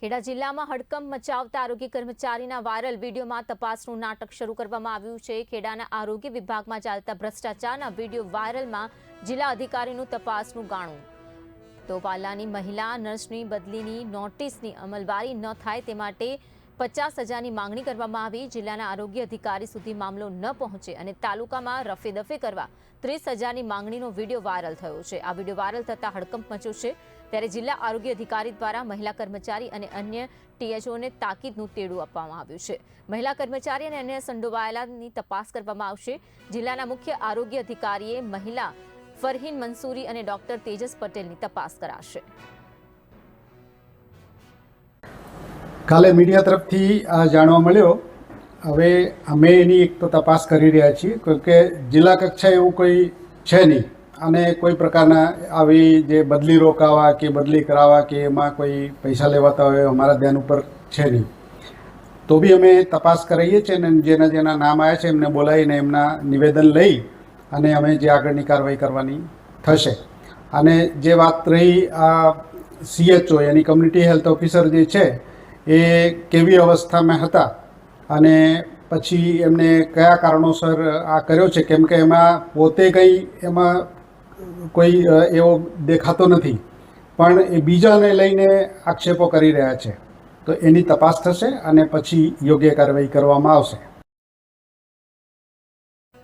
ખેડા જિલ્લામાં હડકંપ મચાવતા આરોગ્ય કર્મચારીના વાયરલ વિડીયોમાં તપાસનું નાટક શરૂ કરવામાં આવ્યું છે। ખેડાના આરોગ્ય વિભાગમાં ચાલતા ભ્રષ્ટાચારના વિડીયો વાયરલમાં જિલ્લા અધિકારીનું તપાસનું ગાણું। તો પાલ્લાની મહિલા નર્સની બદલીની નોટિસની અમલવારી ન થાય તે માટે 50,000ની માંગણી કરવામાં આવી। જિલ્લાના આરોગ્ય અધિકારી સુધી મામલો ન પહોંચે અને તાલુકામાં રફેદફે કરવા 30,000ની માંગણીનો વિડીયો વાયરલ થયો છે। આ વિડીયો વાયરલ થતા હડકંપ મચ્યો છે। ત્યારે જિલ્લા આરોગ્ય અધિકારી દ્વારા મહિલા કર્મચારી અને અન્ય ટીએચઓને તાકીદનું તેડું આપવામાં આવ્યું છે। મહિલા કર્મચારી અને અન્ય સંડોવાયેલાની તપાસ કરવામાં આવશે। જિલ્લાના મુખ્ય આરોગ્ય અધિકારીએ મહિલા ફરહીન મંસૂરી અને ડોક્ટર તેજસ પટેલની તપાસ કરાશે। કાલે મીડિયા તરફથી આ જાણવા મળ્યો। હવે અમે એની એક તો તપાસ કરી રહ્યા છીએ, કે જિલ્લા કક્ષાએ એવું કોઈ છે નહીં અને કોઈ પ્રકારના આવી જે બદલી રોકાવા કે બદલી કરાવવા કે એમાં કોઈ પૈસા લેવાતા હોય અમારા ધ્યાન ઉપર છે નહીં। તો બી અમે તપાસ કરીએ છીએ અને જેના નામ આવ્યા છે એમને બોલાવીને એમના નિવેદન લઈ અને અમે જે આગળની કાર્યવાહી કરવાની થશે। અને જે વાત રહી આ CHO યાની કમ્યુનિટી હેલ્થ ઓફિસર જે છે એ કેવી અવસ્થામાં હતા અને પછી એમને કયા કારણોસર આ કર્યો છે, કેમ કે એમાં પોતે કંઈ એમાં કોઈ એવો દેખાતો નથી, પણ એ બીજાને લઈને આક્ષેપો કરી રહ્યા છે। તો એની તપાસ થશે અને પછી યોગ્ય કાર્યવાહી કરવામાં આવશે।